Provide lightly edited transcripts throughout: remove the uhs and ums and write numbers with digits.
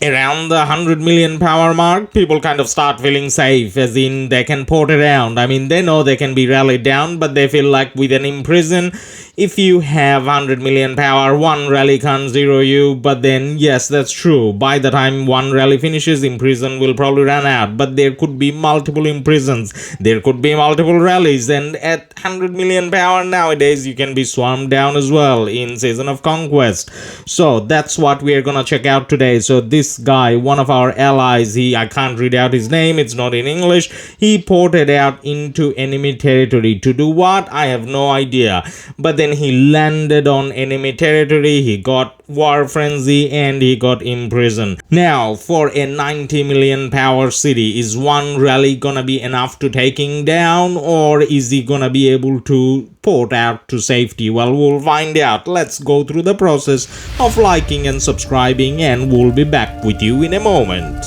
around the 100 million power mark, people kind of start feeling safe, as in they can port around. I mean, they know they can be rallied down, but they feel like with an imprison, if you have 100 million power, one rally can't zero you. But then, yes, that's true. By the time one rally finishes, imprison will probably run out. But there could be multiple imprisons, there could be multiple rallies, and at 100 million power nowadays, you can be swarmed down as well in Season of Conquest. So that's what we are gonna check out today. So this guy, one of our allies, I can't read out his name, it's not in English, he ported out into enemy territory to do what? I have no idea. But then he landed on enemy territory, he got war frenzy, and he got imprisoned. Now, for a 90 million power city, is one rally gonna be enough to take him down, or is he gonna be able to port out to safety? Well, we'll find out. Let's go through the process of liking and subscribing, and we'll be back with you in a moment.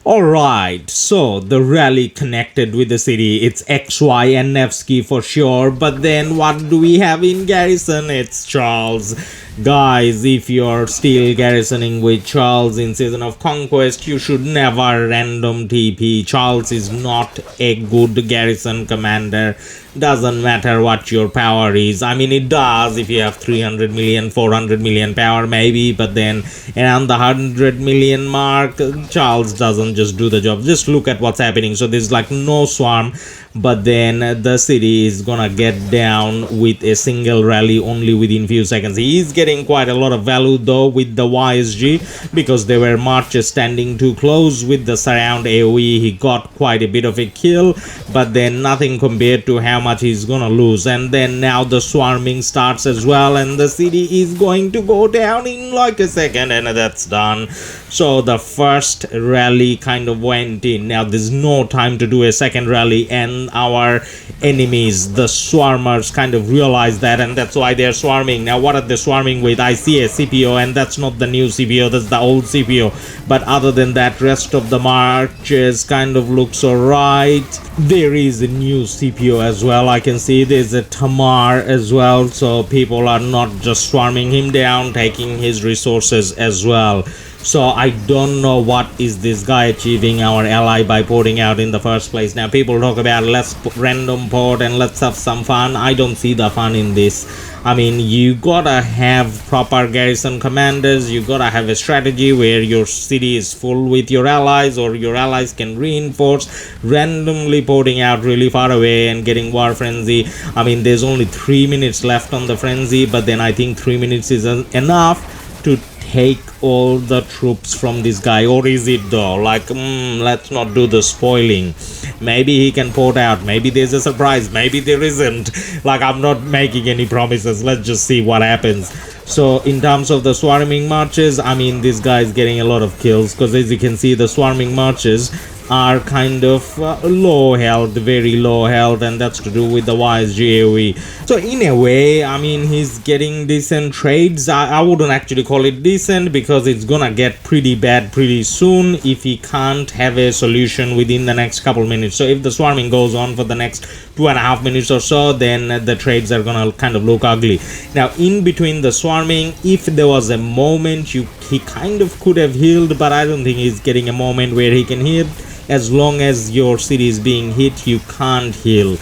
Alright, so the rally connected with the city, it's XY and Nevsky for sure, but then what do we have in Garrison? It's Charles. Guys, if you're still garrisoning with Charles in Season of Conquest, you should never random TP. Charles is not a good garrison commander. Doesn't matter what your power is. I mean, it does if you have 300 million, 400 million power maybe, but then around the 100 million mark, Charles doesn't just do the job. Just look at what's happening. So there's like no swarm, but then the city is gonna get down with a single rally only within few seconds. He is getting quite a lot of value though with the YSG, because there were marches standing too close with the surround AoE. He got quite a bit of a kill, but then nothing compared to how much he's gonna lose. And then now the swarming starts as well, and the city is going to go down in like a second, and that's done. So the first rally kind of went in. Now there's no time to do a second rally, and our enemies, the swarmers, kind of realize that, and that's why they're swarming. Now what are they swarming with? I see a CPO, and that's not the new CPO, that's the old CPO. But other than that, rest of the marches kind of looks alright. There is a new CPO as well. I can see there's a Tamar as well, so people are not just swarming him down, taking his resources as well. So I don't know what is this guy achieving, our ally, by porting out in the first place. Now people talk about let's random port and let's have some fun. I don't see the fun in this. I mean, you gotta have proper garrison commanders, you gotta have a strategy where your city is full with your allies, or your allies can reinforce. Randomly porting out really far away and getting war frenzy. I mean, there's only 3 minutes left on the frenzy, but then I think 3 minutes is enough to take all the troops from this guy. Or is it though? Like, let's not do the spoiling. Maybe he can port out, maybe there's a surprise, maybe there isn't. Like, I'm not making any promises, let's just see what happens. So in terms of the swarming marches, I mean, this guy is getting a lot of kills, because as you can see, the swarming marches are kind of low health, very low health, and that's to do with the YSG AoE. So in a way, I mean, he's getting decent trades. I wouldn't actually call it decent, because it's gonna get pretty bad pretty soon if he can't have a solution within the next couple minutes. So if the swarming goes on for the next 2.5 minutes or so, then the trades are gonna kind of look ugly. Now in between the swarming, if there was a moment he kind of could have healed, but I don't think he's getting a moment where he can heal. As long as your city is being hit, you can't heal.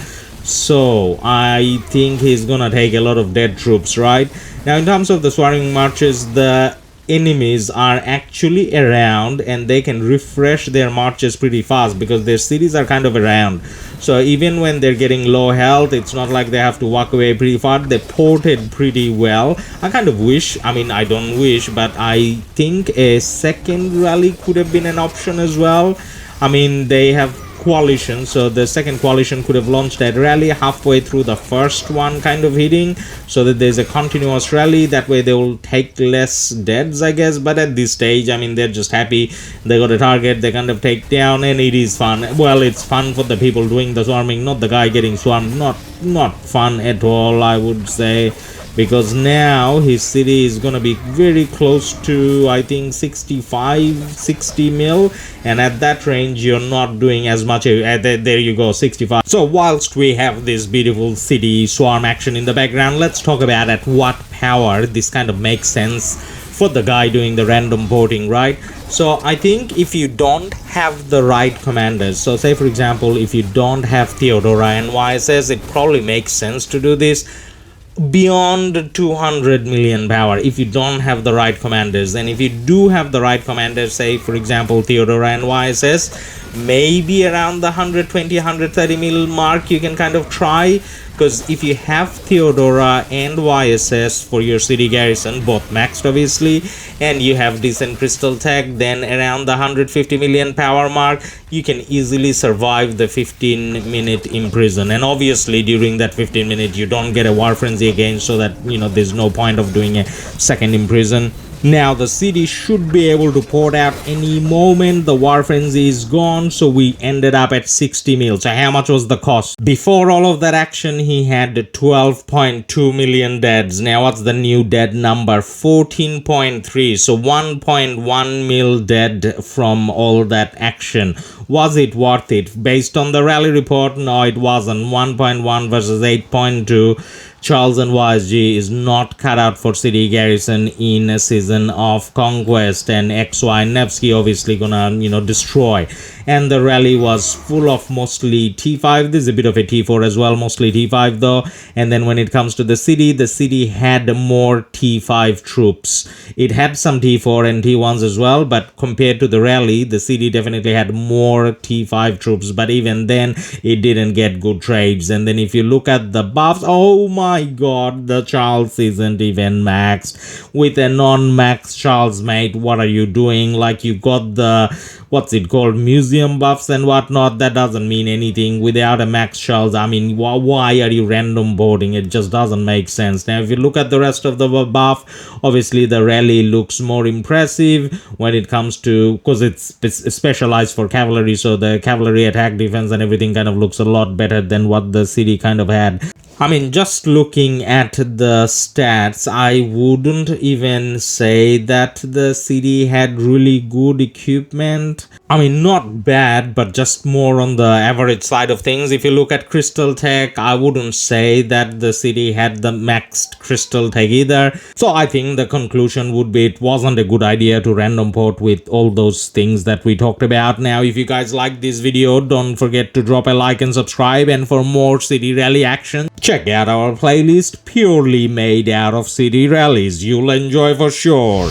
So I think he's gonna take a lot of dead troops, right? Now in terms of the swarming marches, the enemies are actually around, and they can refresh their marches pretty fast because their cities are kind of around. So even when they're getting low health, it's not like they have to walk away pretty far. They ported pretty well. I kind of wish, I mean, I don't wish, but I think a second rally could have been an option as well. I mean, they have coalition, so the second coalition could have launched that rally halfway through the first one kind of hitting, so that there's a continuous rally. That way they will take less deaths, I guess. But at this stage, I mean, they're just happy they got a target they kind of take down, and it is fun. Well, it's fun for the people doing the swarming, not the guy getting swarmed. Not fun at all, I would say. because now his city is gonna be very close to, I think, 65-60 mil, and at that range you're not doing as much. There you go, 65. So whilst we have this beautiful city swarm action in the background, let's talk about at what power this kind of makes sense for the guy doing the random porting, right? So I think if you don't have the right commanders, so say for example if you don't have Theodora and YSS, it probably makes sense to do this beyond 200 million power if you don't have the right commanders. And if you do have the right commanders, say for example Theodora and YSS, maybe around the 120-130 mil mark you can kind of try, because if you have Theodora and YSS for your city garrison, both maxed obviously, and you have decent crystal tech, then around the 150 million power mark you can easily survive the 15-minute imprison. And obviously during that 15 minute you don't get a war frenzy again, so that there's no point of doing a second imprison. Now the city should be able to port out any moment. The war frenzy is gone, so we ended up at 60 mil. So how much was the cost? Before all of that action, he had 12.2 million deads. Now what's the new dead number? 14.3. So 1.1 mil dead from all that action. Was it worth it? Based on the rally report, no, it wasn't. 1.1 versus 8.2. Charles and YSG is not cut out for city garrison in a season of Conquest, and XY Nevsky obviously gonna destroy. And the rally was full of mostly T5. There's a bit of a T4 as well, mostly T5 though. And then when it comes to the city had more T5 troops. It had some T4 and T1s as well, but compared to the rally, the city definitely had more T5 troops, but even then it didn't get good trades. And then if you look at the buffs, oh my god, the Charles isn't even maxed. With a non-max Charles, mate, what are you doing? Like, you got the, what's it called, museum buffs and whatnot. That doesn't mean anything without a max Charles. I mean, why are you random boarding? It just doesn't make sense. Now if you look at the rest of the buff, obviously the rally looks more impressive when it comes to, because it's specialized for cavalry, so the cavalry attack, defense and everything kind of looks a lot better than what the city kind of had. I mean, just looking at the stats, I wouldn't even say that the city had really good equipment. I mean, not bad, but just more on the average side of things. If you look at crystal tech, I wouldn't say that the city had the maxed crystal tech either. So I think the conclusion would be it wasn't a good idea to random port with all those things that we talked about. Now, if you guys like this video, don't forget to drop a like and subscribe. And for more city rally action, check out our playlist purely made out of city rallies. You'll enjoy for sure.